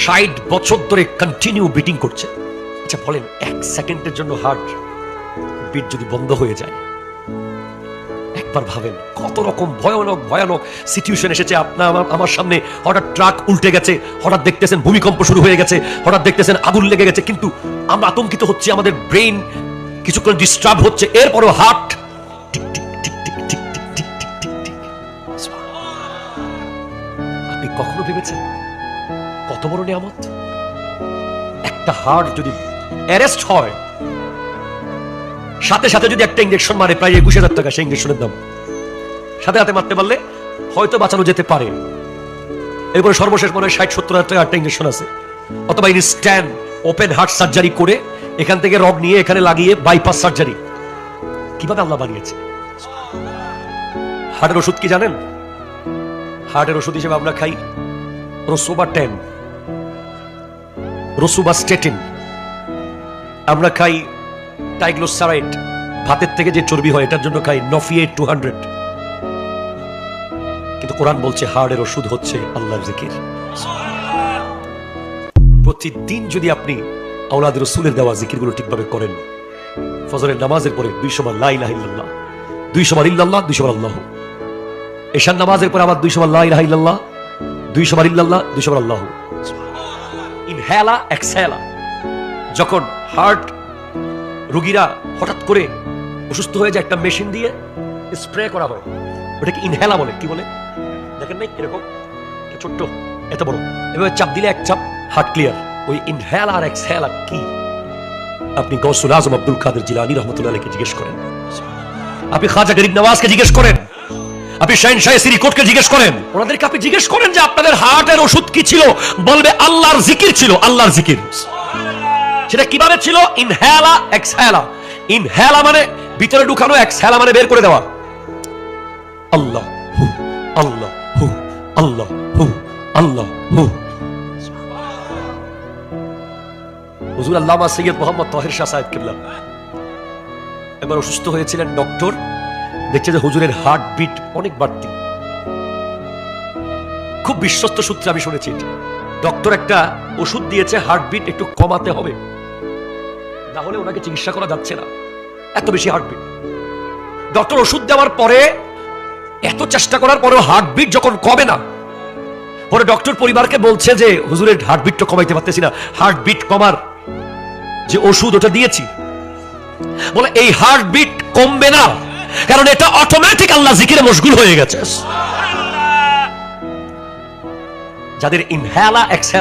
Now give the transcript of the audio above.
60 বছর ধরে continue beating করছে। আচ্ছা বলেন, 1 সেকেন্ডের জন্য হার্ট বিট যদি বন্ধ হয়ে যায়, একবার ভাবেন কত রকম ভয়ানক ভয়ানক সিচুয়েশন এসেছে আপনার আমার সামনে। হঠাৎ ট্রাক উল্টে গেছে, হঠাৎ দেখতেছেন ভূমিকম্প শুরু হয়ে গেছে, হঠাৎ দেখতেছেন আগুন লেগে গেছে, কিন্তু আমরা আতঙ্কিত হচ্ছি, আমাদের ব্রেন কিছুক্ষণ ডিস্টার্ব হচ্ছে, এরপরও heart tick tick tick tick tick tick tick tick tick tick. আপনি কখনো ভেবেছেন কত বড় নিয়ামত? একটা হার্ট যদি অ্যারেস্ট হয়, সাথে সাথে যদি একটা ইঞ্জেকশন মারে, প্রায় 21,000 টাকা সেই ইঞ্জেকশনের দাম, সাথে সাথে মারতে পারলে হয়তো বাঁচানো যেতে পারে। এরপরে সর্বশেষ মনে হয় 60-70,000 টাকা একটা ইঞ্জেকশন আছে, অথবা ইনস্ট্যান্ট ওপেন হার্ট সার্জারি করে এখান থেকে রড নিয়ে এখানে লাগিয়ে বাইপাস সার্জারি। কিভাবে আল্লাহ বানিয়েছে? হার্টের ওষুধ কি জানেন? হার্টের ওষুধ হিসেবে আমরা খাই রোসোবাটেন, রোসুবাস্টেটিন, আমরা খাই টাইগ্লোসারাইড, ভাতের থেকে যে চর্বি হয় এটার জন্য খাই নফিয়েট 200। কিন্তু কোরআন বলছে হার্টের ওষুধ হচ্ছে আল্লাহর জিকির। প্রতিদিন যদি আপনি আওলাদ রাসূলের দেওয়া জিকিরগুলো ঠিকভাবে করেন, ফজরের নামাজের পরে 200 বার লা ইলাহা ইল্লাল্লাহ, 200 বার ইল্লাল্লাহ, 200 বার আল্লাহ। এশার নামাজের পরে আবার 200 বার লা ইলাহা ইল্লাল্লাহ, 200 বার ইল্লাল্লাহ, 200 বার আল্লাহ। ইনহেলা এক্সহেলা। যখন হার্ট রোগীরা হঠাৎ করে অসুস্থ হয়ে যায়, একটা মেশিন দিয়ে স্প্রে করা হয়, ওটাকে ইনহেলা বলে। কি বলে দেখেন নাই? এরকম ছোট্ট এত বড়, এভাবে চাপ দিলে এক চাপ হার্ট ক্লিয়ার। ওই ইনহেলা আর এক্সহেলা কি আপনি গৌসুল আজম আব্দুল কাদের জিলানী রহমতুল্লাহ আলাইহিকে জিজ্ঞেস করেন, আপনি খাজা গরিব নওয়াজকে জিজ্ঞেস করেন, আপনি শাহিনশাহ সিরিকোটকে জিজ্ঞেস করেন, ওনাদেরকে আপনি জিজ্ঞেস করেন যে আপনাদের হার্টের ওষুধ কি ছিল, বলবে আল্লাহর জিকির ছিল, আল্লাহর জিকির। সেটা কিভাবে ছিল? ইনহেলা এক্সহেলা। ইনহেলা মানে ভিতরে ঢুকানো, এক্সহেলা মানে বের করে দেওয়া। আল্লাহ হু, আল্লাহ হু, আল্লাহ হু, আল্লাহ হু। হুজুর আল্লামা সৈয়দ মোহাম্মদ তাহের শাহ সাহেব কিবলা একবার অসুস্থ হয়েছিলেন। ডক্টর দেখছে যে হুজুরের হার্ট বিট অনেক বাড়তি। খুব বিশ্বস্ত সূত্রে আমি শুনেছি, ডক্টর একটা ওষুধ দিয়েছে, হার্ট বিট একটু কমাতে হবে, না হলে ওনাকে চিকিৎসা করা যাচ্ছে না, এত বেশি হার্টবিট। ডক্টর ওষুধ দেওয়ার পরে এত চেষ্টা করার পরেও হার্টবিট যখন কমে না, পরে ডক্টর পরিবারকে বলছে যে হুজুরের হার্টবিটটা কমাইতে পারতেছি না, হার্টবিট কমার যে ওষুধ ওটা দিয়েছি, বলে এই হার্টবিট কমবে না, কারণ এটা অটোমেটিক আল্লাহ জিকিরে মশগুল হয়ে গেছে। যাদের ইনহেলা এক্সহেলা